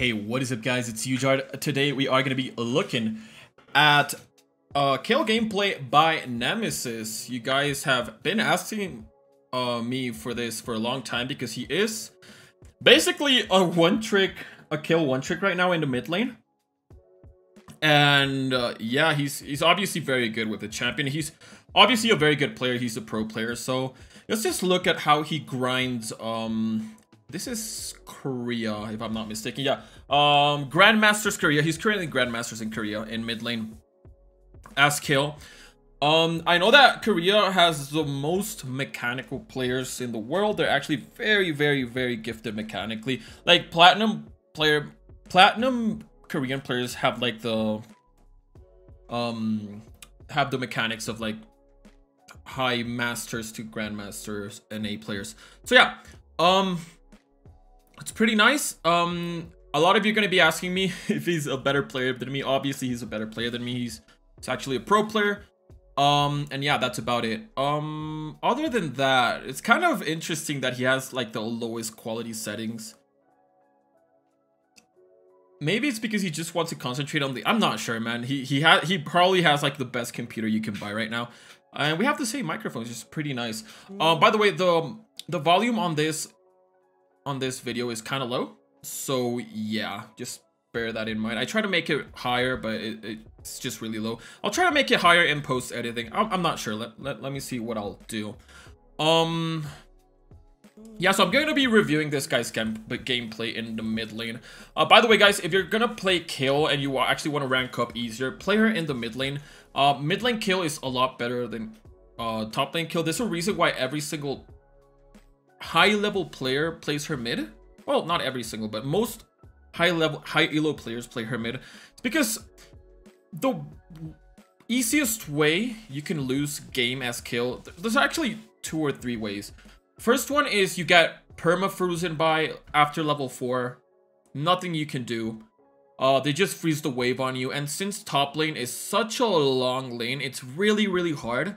Hey, what is up guys, it's Ujard. Today we are going to be looking at Kayle gameplay by Nemesis. You guys have been asking me for this for a long time because he is basically a Kayle one trick right now in the mid lane. And yeah, he's obviously very good with the champion. He's obviously a very good player. He's a pro player. So let's just look at how he grinds. This is Korea, if I'm not mistaken. Yeah, Grandmaster's Korea. He's currently Grandmasters in Korea in mid lane as Kayle. I know that Korea has the most mechanical players in the world. They're actually very, very, very gifted mechanically. Like platinum Korean players have like the mechanics of like high masters to grandmasters and A players. So yeah, it's pretty nice. A lot of you are going to be asking me if he's a better player than me. Obviously he's a better player than me. He's actually a pro player. And yeah, that's about it. Other than that, it's kind of interesting that he has like the lowest quality settings. Maybe it's because he just wants to concentrate on the, I'm not sure, man. He probably has like the best computer you can buy right now. And we have the same microphones, which is pretty nice. By the way, the volume on this video is kind of low. So yeah, just bear that in mind. I try to make it higher, but it's just really low. I'll try to make it higher in post editing. I'm not sure. Let me see what I'll do. Yeah, so I'm going to be reviewing this guy's gameplay in the mid lane. By the way, guys, if you're going to play Kayle and you actually want to rank up easier, play her in the mid lane. Mid lane Kayle is a lot better than top lane Kayle. There's a reason why every single high level player plays her mid. Well, not every single, but most high elo players play her mid. It's because the easiest way you can lose game as Kayle, there's actually 2 or 3 ways. First one is you get perma-frozen by after level 4. Nothing you can do. They just freeze the wave on you. And since top lane is such a long lane, it's really, really hard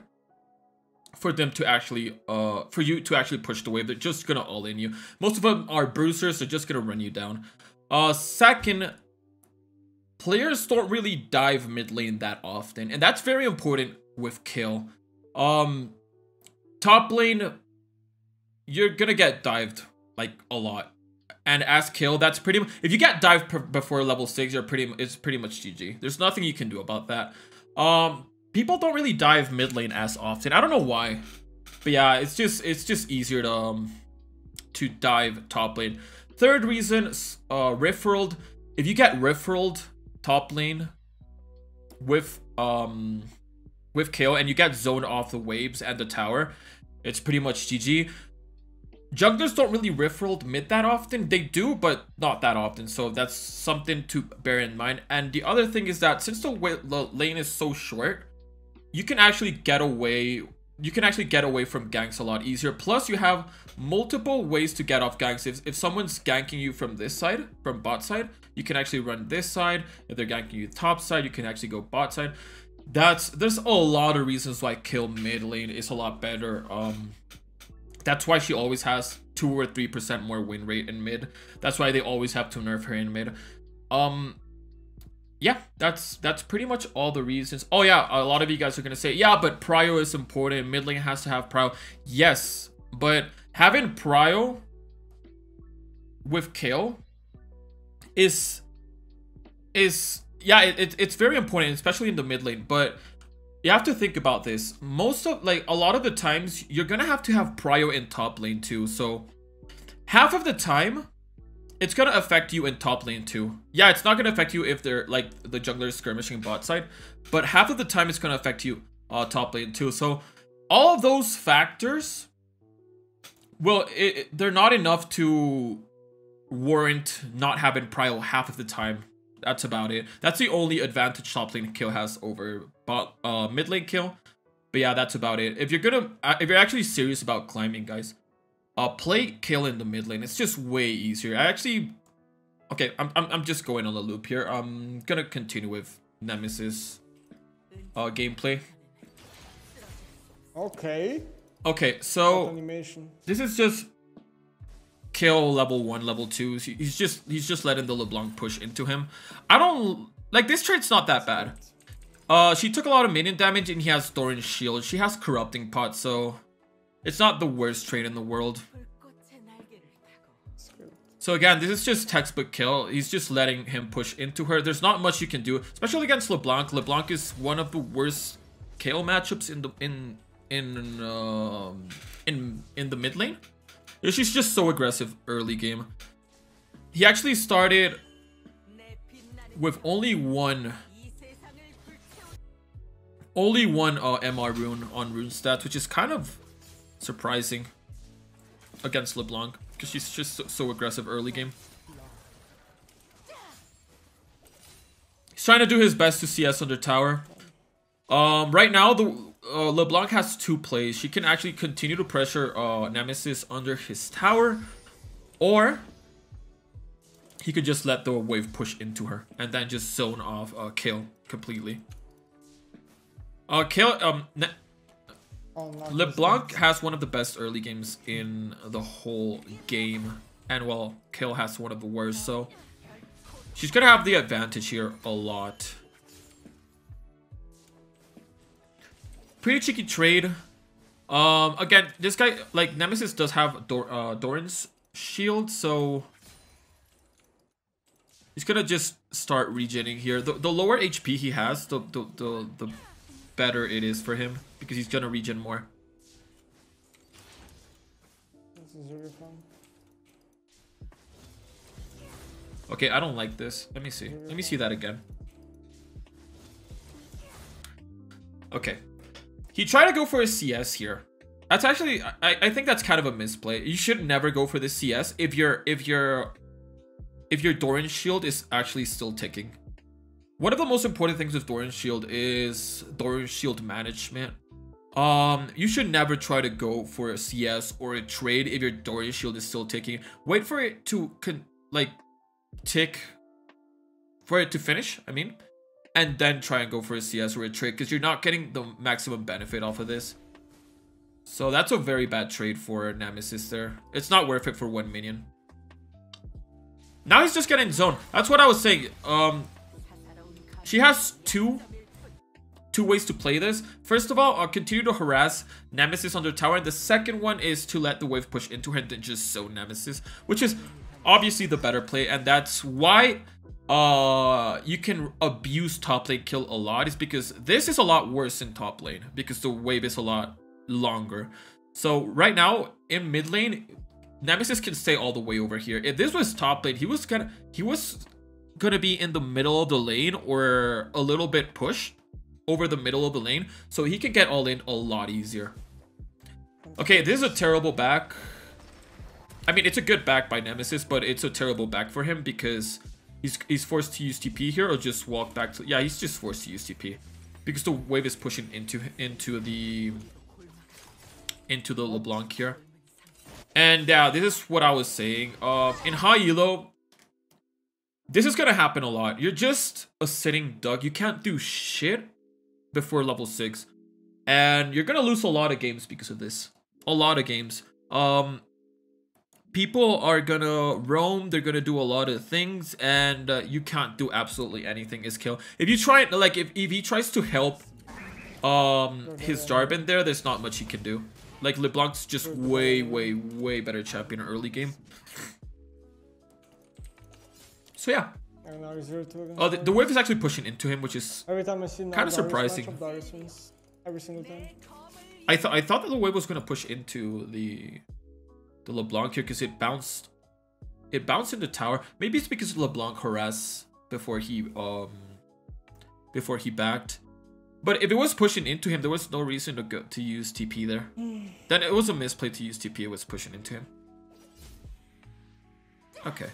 for them to actually, for you to actually push the wave. They're just gonna all-in you. Most of them are bruisers. They're just gonna run you down. Second, players don't really dive mid lane that often. And that's very important with Kayle. Top lane, you're gonna get dived like a lot, and as Kayle, that's pretty much, if you get dived before level 6, it's pretty much GG. There's nothing you can do about that. People don't really dive mid lane as often. I don't know why, but yeah, it's just easier to dive top lane. Third reason, riff-rolled. If you get riff-rolled top lane with Kayle and you get zoned off the waves and the tower, it's pretty much GG. Junglers don't really riff-roll mid that often. They do, but not that often. So that's something to bear in mind. And the other thing is that since the lane is so short, you can actually get away. You can actually get away from ganks a lot easier. Plus, you have multiple ways to get off ganks. If someone's ganking you from this side, from bot side, you can actually run this side. If they're ganking you top side, you can actually go bot side. There's a lot of reasons why Kayle mid lane is a lot better. That's why she always has 2 or 3% more win rate in mid. That's why they always have to nerf her in mid. Yeah, that's pretty much all the reasons. Oh yeah, a lot of you guys are gonna say, yeah, but prio is important. Mid lane has to have prio. Yes, but having prio with Kayle is yeah, it's very important, especially in the mid lane. But you have to think about this. A lot of the times, you're gonna have to have prio in top lane too. So half of the time, it's gonna affect you in top lane too. Yeah, it's not gonna affect you if they're like the jungler is skirmishing bot side, but half of the time it's gonna affect you top lane too. So all of those factors, well, they're not enough to warrant not having prio half of the time. That's about it. That's the only advantage top lane Kayle has over mid lane Kayle. But yeah, that's about it. If you're actually serious about climbing, guys, play Kayle in the mid lane. It's just way easier. Okay, I'm just going on a loop here. I'm gonna continue with Nemesis gameplay. Okay. Okay, so animation. this is just kill level 1, level 2. He's just letting the LeBlanc push into him. I don't like this trade's not that bad. She took a lot of minion damage and he has Thorin's shield. She has corrupting pot, so it's not the worst trade in the world. So again, this is just textbook kill. He's just letting him push into her. There's not much you can do, especially against LeBlanc. LeBlanc is one of the worst Kayle matchups in the mid lane. She's just so aggressive early game. He actually started with only one MR rune on rune stats, which is kind of surprising against LeBlanc because she's just so aggressive early game. He's trying to do his best to CS under tower. Right now, LeBlanc has 2 plays. She can actually continue to pressure Nemesis under his tower, or he could just let the wave push into her and then just zone off Kayle completely. LeBlanc has one of the best early games in the whole game, and well, Kayle has one of the worst, so she's gonna have the advantage here a lot. Pretty cheeky trade. Again, this guy, like, Nemesis does have Thorin's shield, so he's gonna just start regenning here. The lower HP he has, the better it is for him, because he's gonna regen more. Okay, I don't like this. Let me see. Let me see that again. Okay. He tried to go for a CS here. That's actually, I think that's kind of a misplay. You should never go for the CS if your Thorin's shield is actually still ticking. One of the most important things with Thorin's shield is Thorin's shield management. You should never try to go for a CS or a trade if your Thorin's shield is still ticking. Wait for it to tick, for it to finish, I mean, and then try and go for a CS or a trade, because you're not getting the maximum benefit off of this. So that's a very bad trade for Nemesis there. It's not worth it for 1 minion. Now he's just getting zoned. That's what I was saying. She has two ways to play this. First of all, I'll continue to harass Nemesis under tower, and the second one is to let the wave push into her and then just zone Nemesis, which is obviously the better play, and that's why you can abuse top lane kill a lot, is because this is a lot worse in top lane because the wave is a lot longer. So right now in mid lane, Nemesis can stay all the way over here. If this was top lane, he was gonna be in the middle of the lane or a little bit pushed over the middle of the lane, so he can get all in a lot easier. Okay, this is a terrible back. I mean, it's a good back by Nemesis, but it's a terrible back for him because he's forced to use TP here or just walk back to... Yeah, he's just forced to use TP because the wave is pushing into the LeBlanc here. And yeah, this is what I was saying. In high elo, this is gonna happen a lot. You're just a sitting duck. You can't do shit before level 6, and you're gonna lose a lot of games because of this. A lot of games. People are gonna roam, they're gonna do a lot of things, and you can't do absolutely anything as Kayle. If you try, like, if he tries to help his Jarvan there, there's not much he can do. Like, LeBlanc's just way better champion early game. So yeah. Oh, the wave is actually pushing into him, which is kind of surprising. Every single time. I thought that the wave was gonna push into the LeBlanc here because it bounced in the tower. Maybe it's because LeBlanc harassed before he backed. But if it was pushing into him, there was no reason to use TP there. Then it was a misplay to use TP. It was pushing into him. Okay.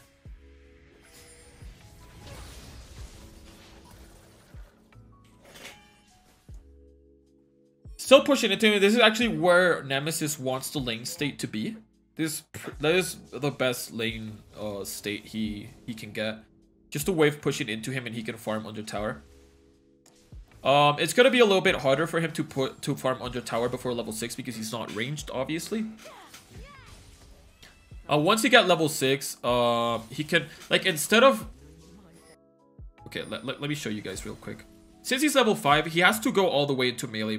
Still pushing into him. This is actually where Nemesis wants the lane state to be. That is the best lane state he can get. Just a wave pushing into him and he can farm under tower. It's gonna be a little bit harder for him to farm under tower before level 6 because he's not ranged, obviously. Once you get level 6, he can, like, instead of... Okay, let me show you guys real quick. Since he's level 5, he has to go all the way into melee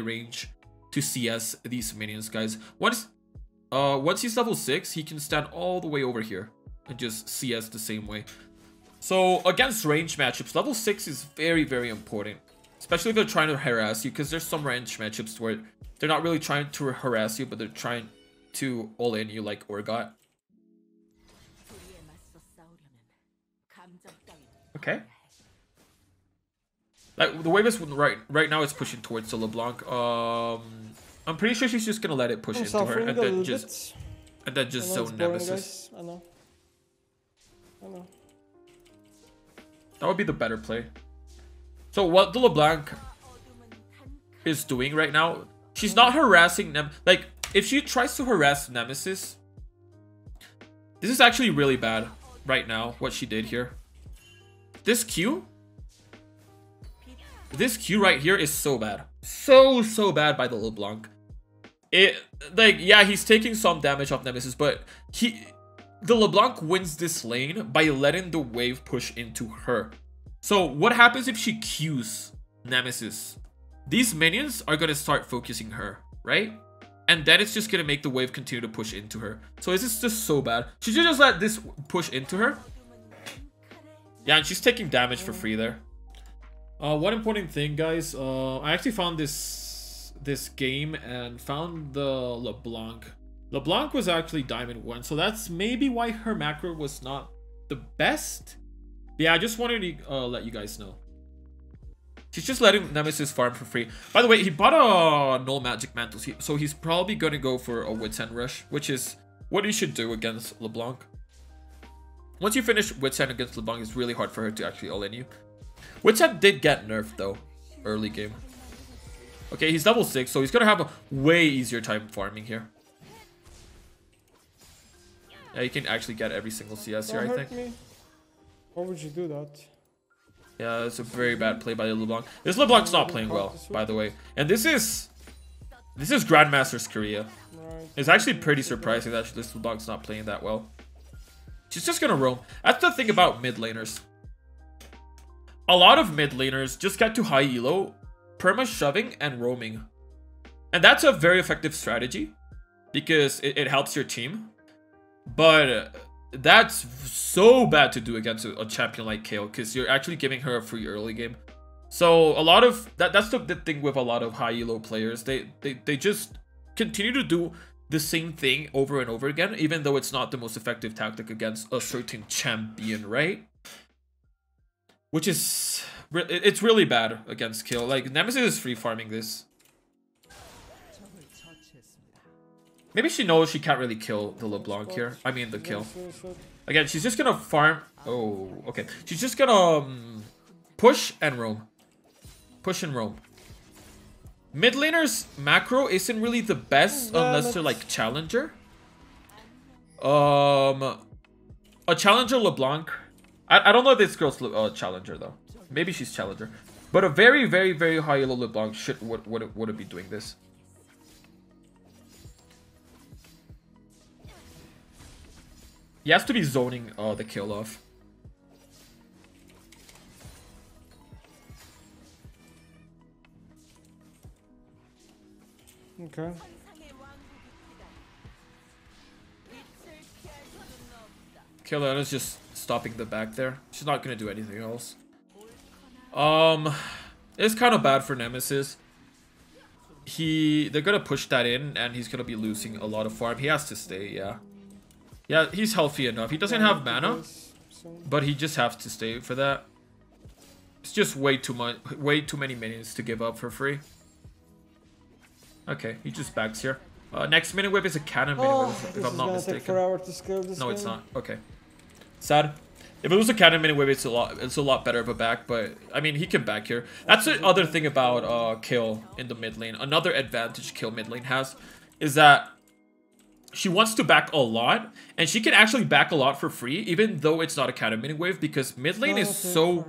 range to CS these minions, guys. Once he's level 6, he can stand all the way over here and just CS the same way. So against range matchups, level 6 is very, very important. Especially if they're trying to harass you, because there's some range matchups where they're not really trying to harass you, but they're trying to all-in you like Orgot. Okay. Like, the wave is right now it's pushing towards the LeBlanc. I'm pretty sure she's just gonna let it push into her and then just zone Nemesis. I know. That would be the better play. So what the LeBlanc is doing right now, she's not harassing them. Like, if she tries to harass Nemesis, this is actually really bad right now, what she did here. This Q right here is so bad. So bad by the LeBlanc. Like, yeah, he's taking some damage off Nemesis, but the LeBlanc wins this lane by letting the wave push into her. So what happens if she Qs Nemesis? These minions are going to start focusing her, right? And then it's just going to make the wave continue to push into her. So this is just so bad. She should just let this push into her. Yeah, and she's taking damage for free there. One important thing, guys. I actually found this game and found the LeBlanc. LeBlanc was actually Diamond 1, so that's maybe why her macro was not the best. Yeah, I just wanted to let you guys know. She's just letting Nemesis farm for free. By the way, he bought a Null Magic Mantle, so he's probably going to go for a Wits End Rush, which is what he should do against LeBlanc. Once you finish Wits End against LeBlanc, it's really hard for her to actually all-in you. Wits End did get nerfed, though, early game. Okay, he's level 6, so he's going to have a way easier time farming here. Yeah, you can actually get every single CS here, I think. Why would you do that? Yeah, it's a very bad play by LeBlanc. This LeBlanc's not playing well, by the way. And this is Grandmaster's Korea. Right. It's actually pretty surprising that this LeBlanc's not playing that well. She's just gonna roam. That's the thing about mid laners. A lot of mid laners just get to high elo, perma shoving and roaming. And that's a very effective strategy because it helps your team. But that's so bad to do against a champion like Kayle because you're actually giving her a free early game. So a lot of that's the thing with a lot of high elo players. They just continue to do the same thing over and over again, even though it's not the most effective tactic against a certain champion, right? Which is it's really bad against Kayle. Like, Nemesis is free farming this. Maybe she knows she can't really kill the LeBlanc here. I mean the kill. Again, she's just gonna farm. Oh, okay. She's just gonna push and roam. Push and roam. Mid laner's macro isn't really the best unless they're like challenger. A challenger LeBlanc. I don't know if this girl's challenger though. Maybe she's challenger. But a very, very, very high elo LeBlanc wouldn't be doing this. He has to be zoning the kill off. Okay. Kayle's just stopping the back there. She's not gonna do anything else. It's kind of bad for Nemesis. They're gonna push that in, and he's gonna be losing a lot of farm. He has to stay, yeah. Yeah, he's healthy enough. He doesn't have mana, but he just has to stay for that. It's just way too many minions to give up for free. Okay, he just backs here. Next mini whip is a cannon mini whip, if I'm not mistaken. No, it's not. Okay. Sad. If it was a cannon mini whip, it's a lot better of a back, but I mean he can back here. That's the other thing about Kayle in the mid lane. Another advantage Kayle mid lane has is that she wants to back a lot, and she can actually back a lot for free, even though it's not a cannon mini wave, because mid lane is so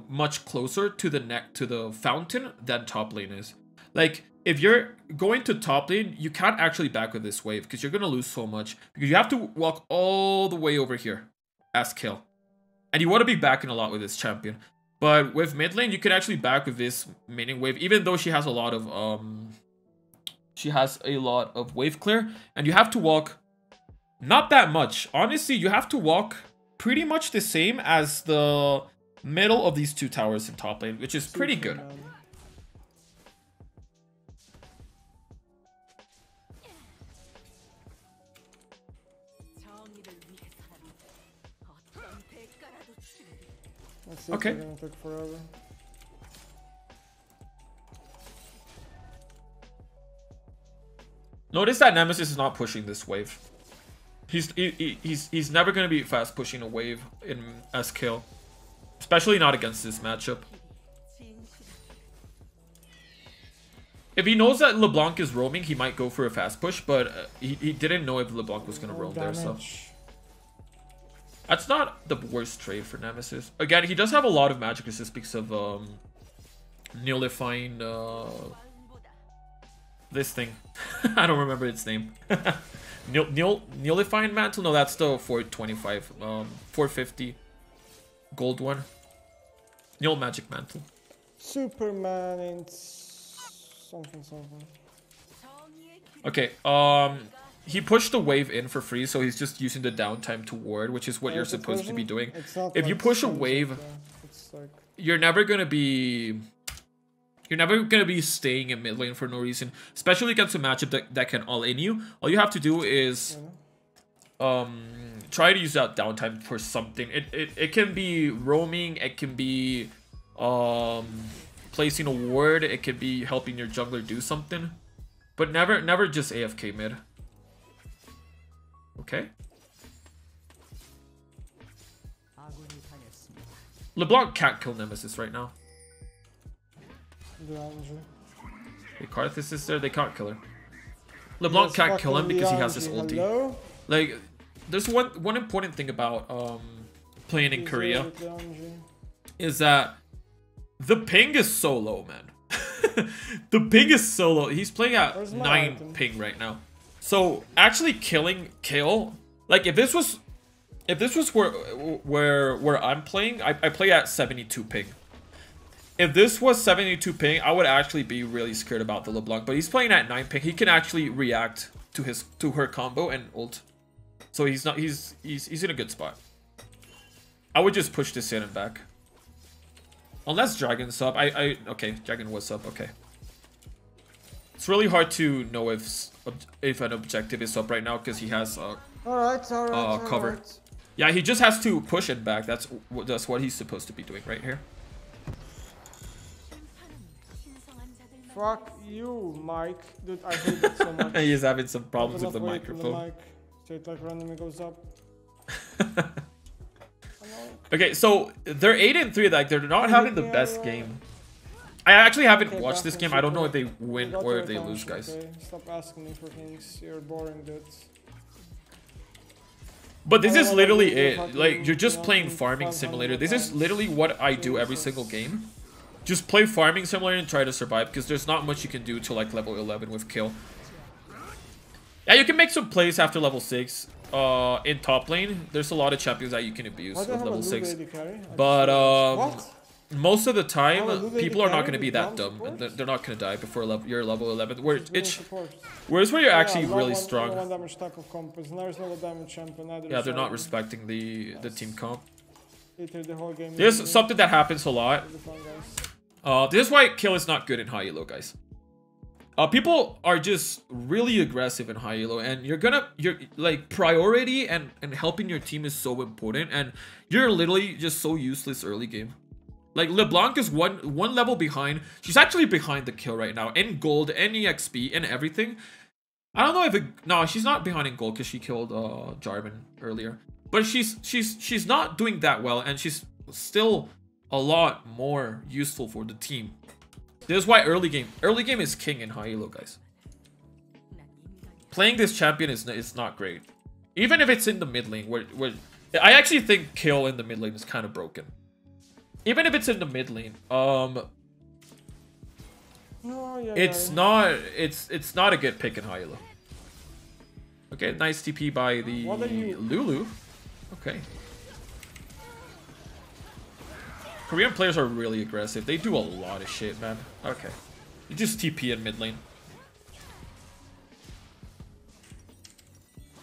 much closer to the fountain than top lane is. Like, if you're going to top lane, you can't actually back with this wave because you're going to lose so much. Because you have to walk all the way over here as Kayle. And you want to be backing a lot with this champion. But with mid lane, you can actually back with this minion wave, even though she has a lot of wave clear. And you have to walk not that much. Honestly, you have to walk pretty much the same as the middle of these two towers in top lane, which is pretty good. Okay. Gonna take forever. Notice that Nemesis is not pushing this wave. He's never gonna be fast pushing a wave in as Kayle, especially not against this matchup. If he knows that LeBlanc is roaming, he might go for a fast push, but he didn't know if LeBlanc was gonna roam there, so. That's not the worst trade for Nemesis. Again, he does have a lot of magic resist because of nullifying this thing. I don't remember its name. Nullifying mantle? No, that's the 425. 450 gold one. Null magic mantle. Superman and something. Okay, he pushed the wave in for free, so he's just using the downtime to ward, which is what you're supposed to be doing. If you push a wave, you're never gonna be staying in mid lane for no reason, especially against a matchup that can all in you. All you have to do is try to use that downtime for something. It can be roaming, it can be placing a ward, it could be helping your jungler do something, but never just AFK mid. Okay. LeBlanc can't kill Nemesis right now. Hey, Karthus is there, they can't kill her. LeBlanc can't kill him because he has his ulti. Hello? Like, there's one important thing about playing in Korea is that the ping is so low, man. The ping is so low. He's playing at 9 ping right now. So actually killing Kayle, like if this was where I'm playing, I play at 72 ping. If this was 72 ping, I would actually be really scared about the LeBlanc. But he's playing at 9 ping. He can actually react to her combo and ult. So he's in a good spot. I would just push this in and back. Unless Dragon's up. Okay, Dragon was up, okay. It's really hard to know if an objective is up right now because he has cover. Yeah, he just has to push it back. That's what he's supposed to be doing right here. Fuck you, Mike. Dude, I hate it so much. He's having some problems with the microphone. So it like randomly goes up. Okay, so they're 8-3. Like they're not having the best game. I actually haven't watched this game. I don't know if they win or if they lose, guys. Okay? Stop asking me for things. You're boring, dude. But this is literally it. Like, you're just playing Farming Simulator. This is literally what I do every single game. Just play Farming Simulator and try to survive, because there's not much you can do to like level 11 with Kayle. Yeah, you can make some plays after level 6. In top lane, there's a lot of champions that you can abuse with level 6. But most of the time, people are not going to be that dumb, and they're not going to die before you're level 11. Where's where you're actually really strong. Yeah, they're not respecting the team comp. There's something that happens a lot. This is why Kayle is not good in high elo, guys. People are just really aggressive in high elo, and you're like priority and helping your team is so important, and you're literally just so useless early game. Like LeBlanc is one level behind. She's actually behind the Kayle right now in gold, in EXP, in everything. I don't know if no, she's not behind in gold because she killed Jarvan earlier. But she's not doing that well, and she's still a lot more useful for the team. This is why early game is king in high elo, guys. Playing this champion is not great, even if it's in the mid lane. Where I actually think Kayle in the mid lane is kind of broken. Even if it's in the mid lane, No, yeah. It's not a good pick in high elo. Okay, nice TP by the What are you- Lulu. Okay. Korean players are really aggressive. They do a lot of shit, man. Okay. You just TP in mid lane.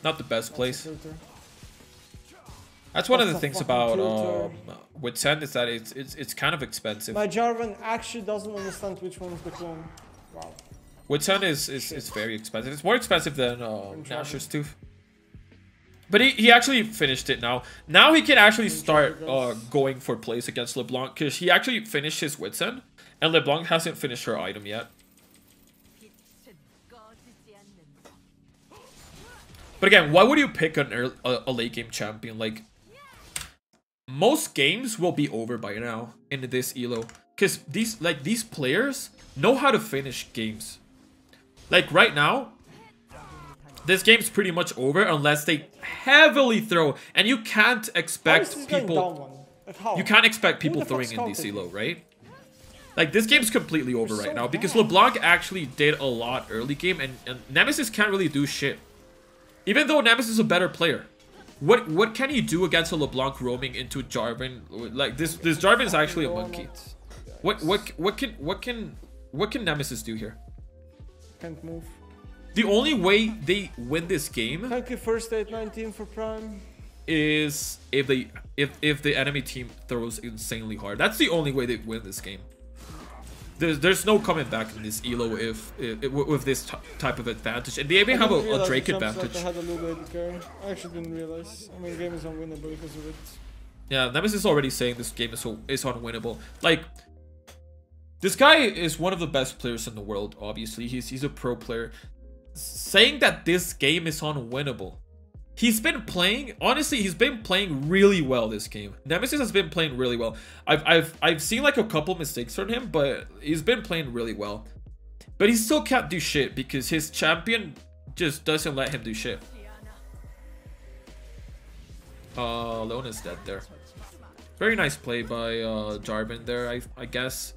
Not the best place. That's one of the things about with Sand is that it's kind of expensive. My Jarvan actually doesn't understand which one is the clone. Wow. Woodsun is very expensive. It's more expensive than Nashor's Tooth. But he actually finished it now. Now he can actually start going for plays against LeBlanc because he actually finished his Woodsun and LeBlanc hasn't finished her item yet. But again, why would you pick a late game champion? Like, most games will be over by now in this elo because these players know how to finish games. Like right now, this game's pretty much over unless they heavily throw, and you can't expect people. You can't expect people throwing in this elo, right? Like this game's completely over right now because LeBlanc actually did a lot early game, and Nemesis can't really do shit. Even though Nemesis is a better player, what can he do against a LeBlanc roaming into Jarvan? Like this Jarvan is actually a monkey. What can Nemesis do here? Can't move. The only way they win this game Thank you first 819 for Prime. is if the enemy team throws insanely hard. That's the only way they win this game. There's no coming back in this elo with this type of advantage, and they even have a Drake advantage. I had a little bit carry. I actually didn't realize. I mean, game is unwinnable because of it. Yeah, Nemesis is already saying this game is unwinnable. Like, this guy is one of the best players in the world. Obviously, he's a pro player. Saying that this game is unwinnable. He's been playing, honestly, he's been playing really well this game. Nemesis has been playing really well. I've seen like a couple mistakes from him, but he's been playing really well. But he still can't do shit because his champion just doesn't let him do shit. Leona's dead there. Very nice play by Jarvan there, I guess.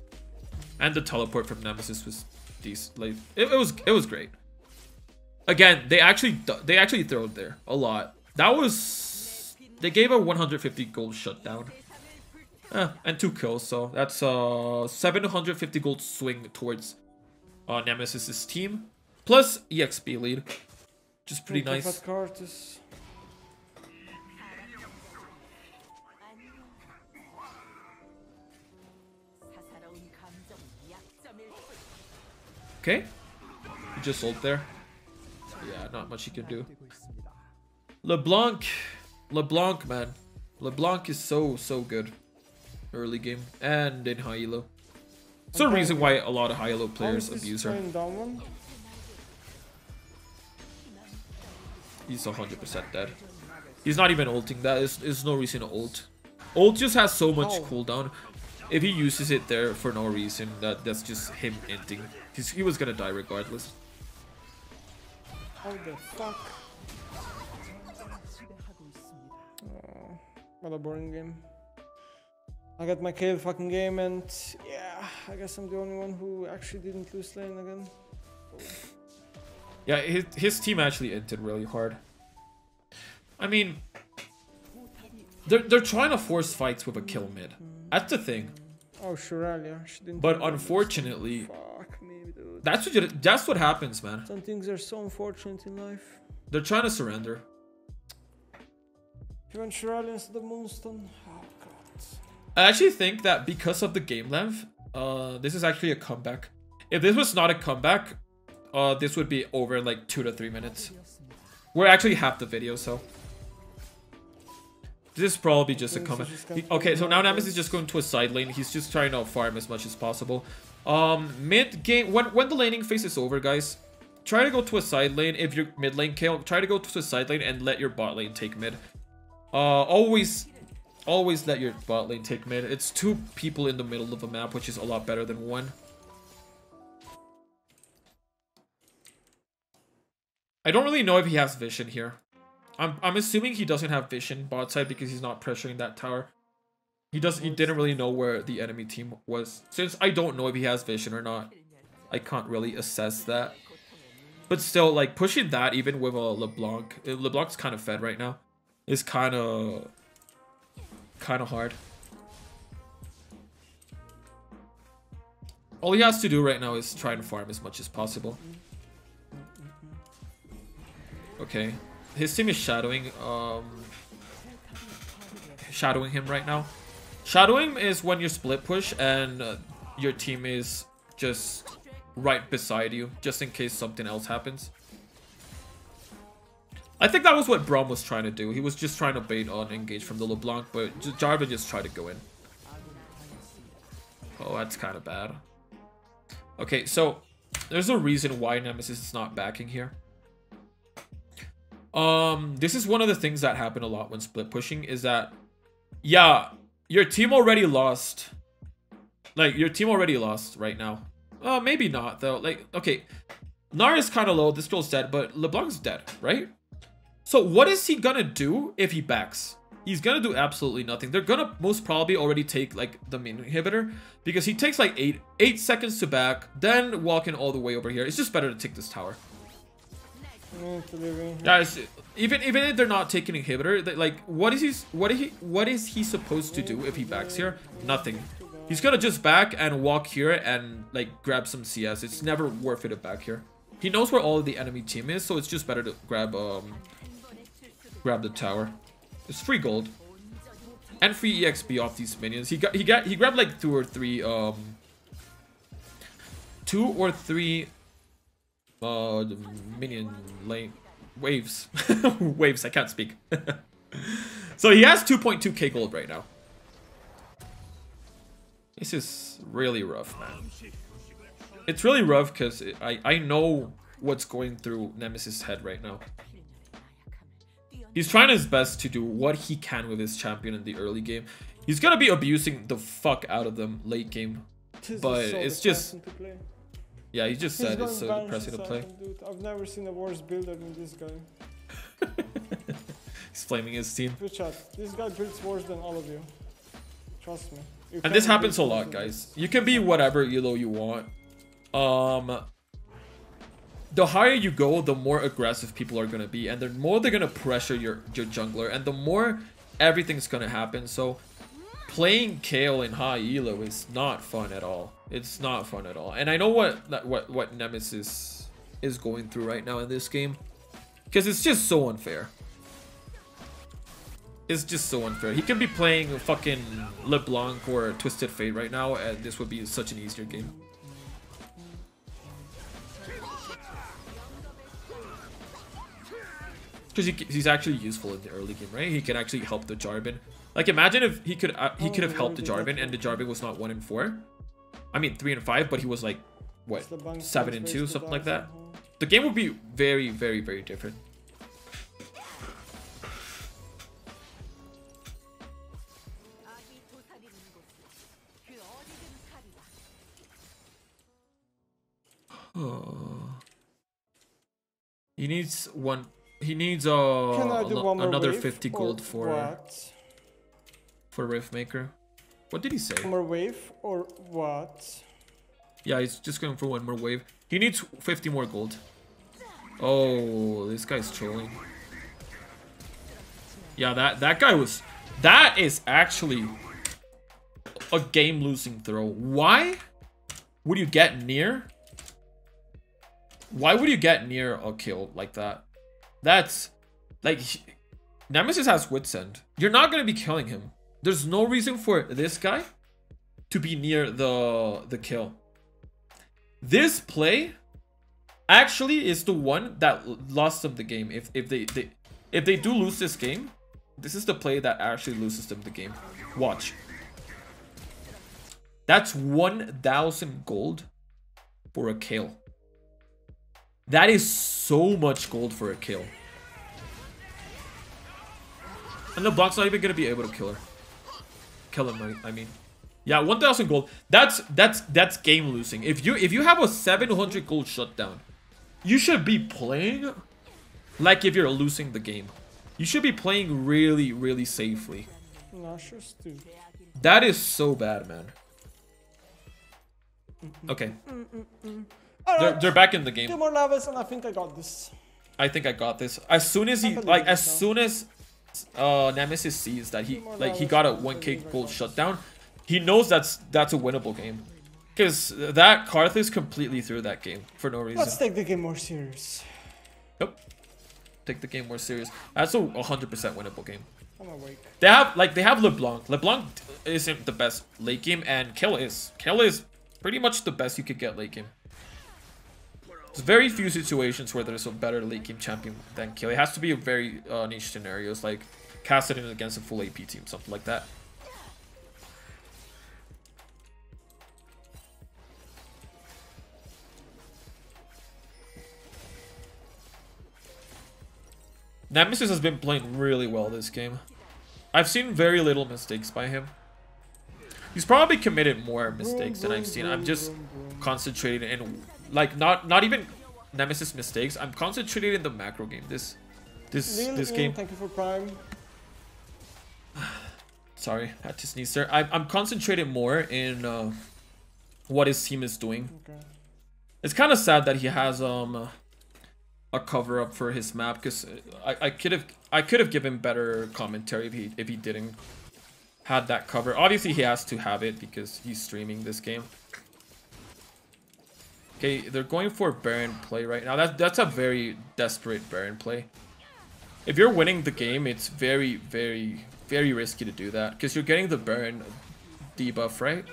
And the teleport from Nemesis was decent. Like it was great. Again, they actually throwed there a lot. They gave a 150 gold shutdown. And 2 kills, so that's 750 gold swing towards Nemesis's team. Plus EXP lead. Which is pretty nice. Okay. He just ult there. Yeah, not much he can do. LeBlanc, man. LeBlanc is so good. Early game and in high elo. It's the reason why a lot of high elo players abuse her. He's 100% dead. He's not even ulting. There's no reason to ult. Ult just has so much cooldown. If he uses it there for no reason, that's just him inting. He was gonna die regardless. How the fuck? Oh, what a boring game. I got my Kayle fucking game, and yeah, I guess I'm the only one who actually didn't lose lane again. Oh. Yeah, his team actually inted really hard. I mean, they're trying to force fights with a kill mid. That's the thing. Oh, Shuralia. She didn't. But unfortunately, fuck me, dude. That's what happens, man. Some things are so unfortunate in life. They're trying to surrender. You want Shuralia instead of Moonstone? Oh god. I actually think that because of the game length, this is actually a comeback. If this was not a comeback, this would be over in like 2 to 3 minutes. We're actually half the video, so. This is probably just a comeback. Okay, so now Nemesis is just going to a side lane. He's just trying to farm as much as possible. Mid game, when the laning phase is over, guys, try to go to a side lane. If you're mid lane Kayle, try to go to a side lane and let your bot lane take mid. Always let your bot lane take mid. It's 2 people in the middle of a map, which is a lot better than 1. I don't really know if he has vision here. I'm assuming he doesn't have vision bot side because he's not pressuring that tower. He didn't really know where the enemy team was. Since I don't know if he has vision or not. I can't really assess that. But still, like, pushing that even with a LeBlanc. LeBlanc's kind of fed right now. Is kind of hard. All he has to do right now is try and farm as much as possible. Okay. His team is shadowing him right now. Shadowing is when you split push and your team is just right beside you, just in case something else happens. I think that was what Braum was trying to do. He was just trying to bait on engage from the LeBlanc, but Jarvan just tried to go in. Oh, that's kind of bad. Okay, so there's a reason why Nemesis is not backing here. This is one of the things that happen a lot when split pushing is that, yeah, your team already lost. Like, your team already lost right now. Maybe not, though. Like, okay, Gnar is kind of low. This girl's dead, but LeBlanc's dead, right? So what is he gonna do if he backs? He's gonna do absolutely nothing. They're gonna most probably already take, like, the main inhibitor, because he takes, like, 8 seconds to back, then walk in all the way over here. It's just better to take this tower. Guys, even if they're not taking inhibitor, like, what is he supposed to do if he backs here? Nothing. He's gonna just back and walk here and, like, grab some CS. It's never worth it to back here. He knows where all of the enemy team is, so it's just better to grab the tower. It's free gold and free EXP off these minions. He grabbed like 2 or 3 minion lane waves. Waves, I can't speak. So he has 2.2k gold right now. This is really rough, man. It's really rough because I know what's going through Nemesis' head right now. He's trying his best to do what he can with his champion in the early game. He's gonna be abusing the fuck out of them late game. But it's just... Yeah, he just said it's so depressing to play. Dude, I've never seen a worse builder than this guy. He's flaming his team. Good chat. This guy builds worse than all of you. Trust me. And this happens a lot, guys. You can be whatever elo you want. The higher you go, the more aggressive people are going to be, and the more they're going to pressure your jungler, and the more everything's going to happen. So playing Kayle in high elo is not fun at all. It's not fun at all. And I know what Nemesis is going through right now in this game, because it's just so unfair. It's just so unfair. He can be playing fucking LeBlanc or Twisted Fate right now, and this would be such an easier game. Because he's actually useful in the early game, right? He can actually help the Jarvan. Like, imagine if he could have helped the Jarvan, and the Jarvan was not 1 and 4. I mean 3 and 5, but he was like, what, 7 and 2, something like that. The game would be very, very, very different. He needs one. He needs another 50 gold for Rift Maker. What did he say? One more wave or what? Yeah, he's just going for one more wave. He needs 50 more gold. Oh, this guy's trolling. Yeah, that guy was... That is actually a game-losing throw. Why would you get near? Why would you get near a kill like that? That's like, Nemesis has Wit's End. You're not going to be killing him. There's no reason for this guy to be near the kill. This play actually is the one that lost them the game. If they do lose this game, this is the play that actually loses them the game. Watch. That's 1,000 gold for a Kayle. That is so much gold for a Kayle. And the block's not even gonna be able to kill her. Kill him, I mean. Yeah, 1,000 gold. That's game losing. If you have a 700 gold shutdown, you should be playing like if you're losing the game. You should be playing really, really safely. Nauseous, dude. That is so bad, man. Okay. Alright, They're back in the game. 2 more levels and I think I got this. I think I got this. As soon as he Nemesis sees that he got a 1k gold shutdown, he knows that's a winnable game. Because that Karth is completely through that game for no reason. Let's take the game more serious. Yep. Take the game more serious. That's a 100% winnable game. I'm awake. They have LeBlanc. LeBlanc isn't the best late game, and Kayle is. Kayle is pretty much the best you could get late game. There's very few situations where there's a better late game champion than Kayle. It has to be a very niche scenarios, like Kassadin against a full AP team, something like that. Nemesis has been playing really well this game. I've seen very little mistakes by him. He's probably committed more mistakes than I've seen. I'm just concentrated in, like, not even Nemesis mistakes. I'm concentrated in the macro game. This game. Thank you for Prime. Sorry, I had to sneeze, sir. I'm concentrated more in what his team is doing. Okay. It's kind of sad that he has a cover up for his map, because I could have given better commentary if he didn't had that cover. Obviously he has to have it because he's streaming this game. Okay, they're going for Baron play right now. That's a very desperate Baron play. If you're winning the game, it's very risky to do that because you're getting the Baron debuff, right?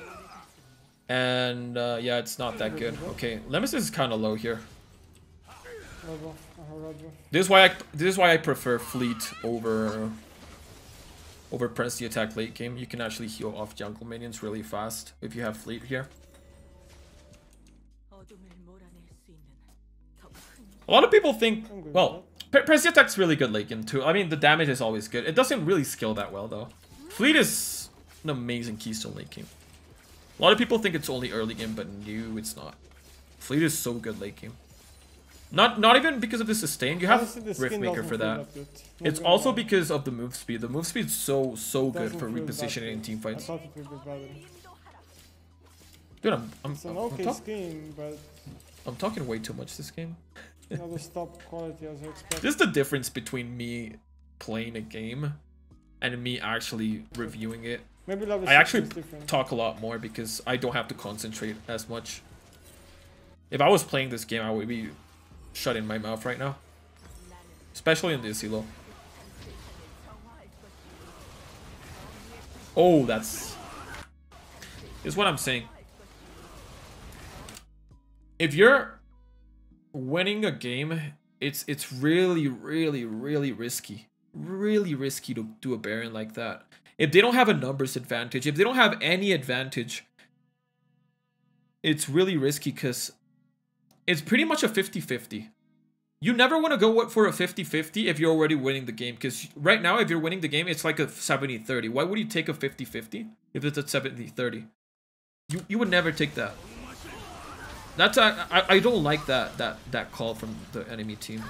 And yeah, it's not that good. Okay, Nemesis is kind of low here. This is why I prefer Fleet over press the attack late game. You can actually heal off jungle minions really fast if you have Fleet here. A lot of people think, well, press the attack's really good late game too. I mean, the damage is always good. It doesn't really skill that well though. Fleet is an amazing keystone late game. A lot of people think it's only early game, but no, it's not. Fleet is so good late game. Not even because of the sustain. You have Riftmaker for that. It's also because of the move speed. The move speed is so good for repositioning in team fights. Dude, I'm talking way too much this game. Not as top quality as I expected. This is the difference between me playing a game and me actually reviewing it. Maybe I actually talk a lot more because I don't have to concentrate as much. If I was playing this game, I would be shutting my mouth right now. Especially in this elo. Oh, this is what I'm saying. If you're winning a game, it's really risky. Really risky to do a Baron like that. If they don't have a numbers advantage, if they don't have any advantage, it's really risky because it's pretty much a 50-50. You never want to go for a 50-50 if you're already winning the game. Because right now, if you're winning the game, it's like a 70-30. Why would you take a 50-50 if it's a 70-30? You would never take that. That's I don't like that call from the enemy team.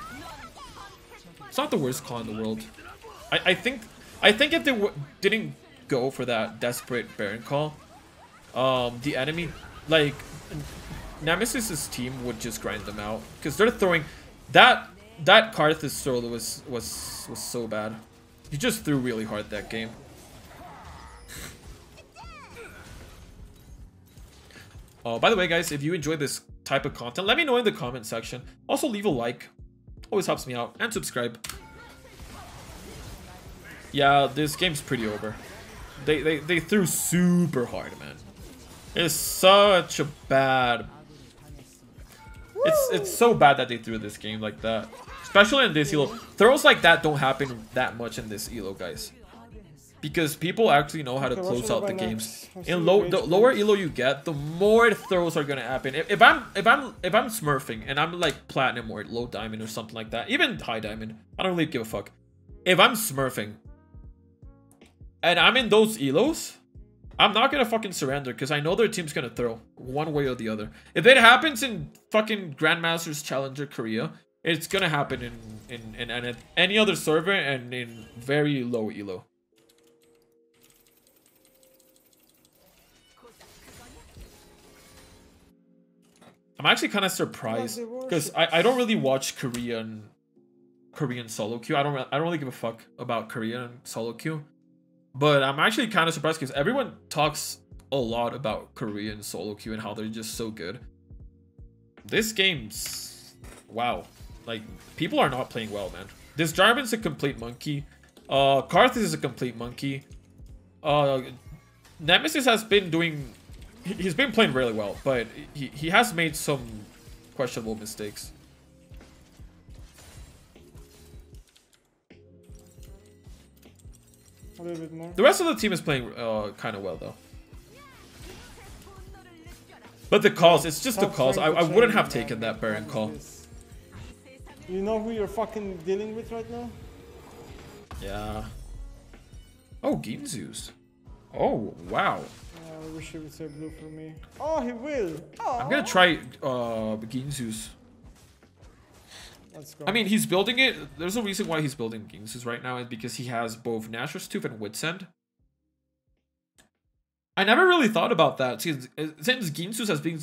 It's not the worst call in the world. I think if they didn't go for that desperate Baron call, the enemy, like, Nemesis's team would just grind them out because they're throwing that Karthus throw was so bad. He just threw really hard that game. Oh, by the way, guys, if you enjoy this type of content, let me know in the comment section. Also, leave a like. Always helps me out. And subscribe. Yeah, this game's pretty over. They threw super hard, man. It's such a bad... It's so bad that they threw this game like that. Especially in this elo. Throws like that don't happen that much in this elo, guys. Because people actually know how to close out the games. In the lower elo you get, the more throws are gonna happen. If I'm smurfing and I'm like platinum or low diamond or something like that, even high diamond, I don't really give a fuck. If I'm smurfing and I'm in those elos, I'm not gonna fucking surrender because I know their team's gonna throw one way or the other. If it happens in fucking Grandmasters Challenger Korea, it's gonna happen in any other server and in very low elo. I'm actually kind of surprised because I don't really watch Korean solo queue. I don't really give a fuck about Korean solo queue. But I'm actually kind of surprised because everyone talks a lot about Korean solo queue and how they're just so good. This game's wow. Like, people are not playing well, man. This Jarvan's a complete monkey. Karthus is a complete monkey. Nemesis has been doing... He's been playing really well, but he has made some questionable mistakes. A little bit more. The rest of the team is playing kind of well, though. But the calls, it's just the calls. I wouldn't have taken that Baron call. You know who you're fucking dealing with right now? Yeah. Oh, Ginzu's. Oh, wow. I wish he would say blue for me. Oh, he will. Oh. I'm gonna try Ginzu's. Let's go. I mean, he's building it. There's a reason why he's building Ginzu's right now, is because he has both Nashor's Tooth and Wit's End. I never really thought about that since Ginzu's has been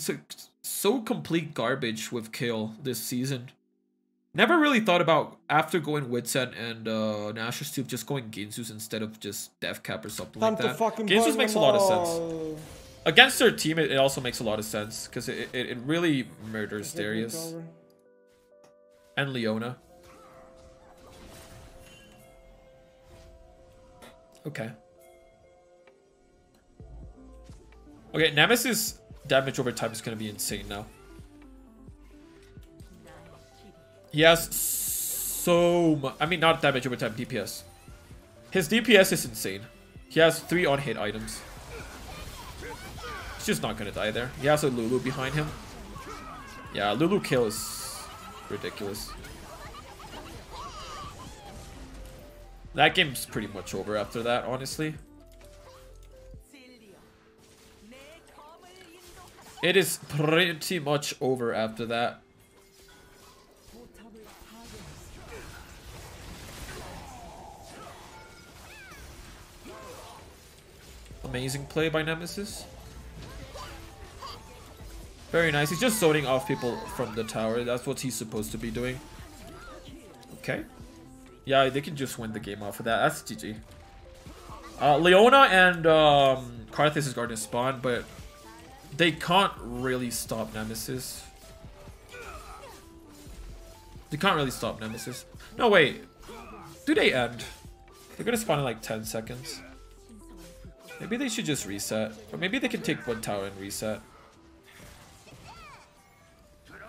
so complete garbage with Kayle this season. Never really thought about, after going Wit's End and Nashor's Tooth, just going Ginzu's instead of just Death Cap or something like that. Ginzu's makes a lot of sense. Against their team, it also makes a lot of sense because it really murders Darius and Leona. Okay. Okay, Nemesis damage over time is going to be insane now. He has so much... I mean, not damage over time, DPS. His DPS is insane. He has 3 on-hit items. He's just not going to die there. He has a Lulu behind him. Yeah, Lulu kill is ridiculous. That game's pretty much over after that, honestly. It is pretty much over after that. Amazing play by Nemesis. Very nice. He's just zoning off people from the tower. That's what he's supposed to be doing. Okay. Yeah, they can just win the game off of that. That's GG. Leona and Karthus is guarding spawn, but they can't really stop Nemesis. They can't really stop Nemesis. No, wait. Do they end? They're gonna spawn in like 10 seconds. Maybe they should just reset. Or maybe they can take one tower and reset.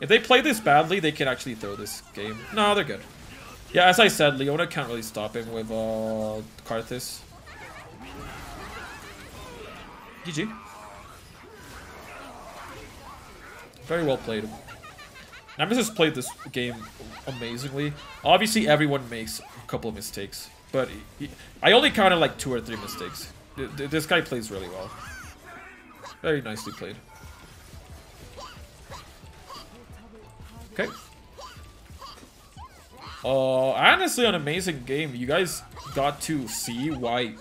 If they play this badly, they can actually throw this game. No, they're good. Yeah, as I said, Leona can't really stop him with Karthus. GG. Very well played. Nemesis played this game amazingly. Obviously, everyone makes a couple of mistakes, but I only counted like 2 or 3 mistakes. This guy plays really well. Very nicely played. Okay. Honestly, an amazing game. You guys got to see why,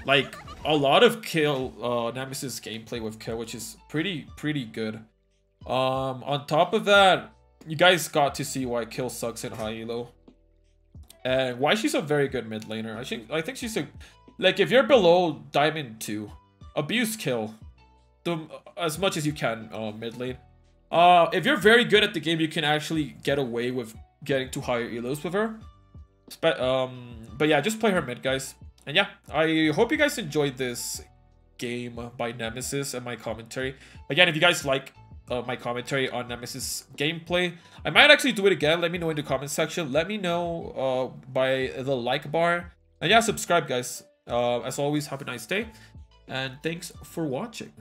like, a lot of Kayle, Nemesis gameplay with Kayle, which is pretty good. On top of that, you guys got to see why Kayle sucks in high elo, and why she's a very good mid laner. I think she's a, like, if you're below Diamond 2, abuse Kayle as much as you can mid lane. If you're very good at the game, you can actually get away with getting to higher elos with her. But yeah, just play her mid, guys. And yeah, I hope you guys enjoyed this game by Nemesis and my commentary. Again, if you guys like my commentary on Nemesis gameplay, I might actually do it again. Let me know in the comment section. Let me know by the like bar. And yeah, subscribe, guys. As always, have a nice day. And thanks for watching.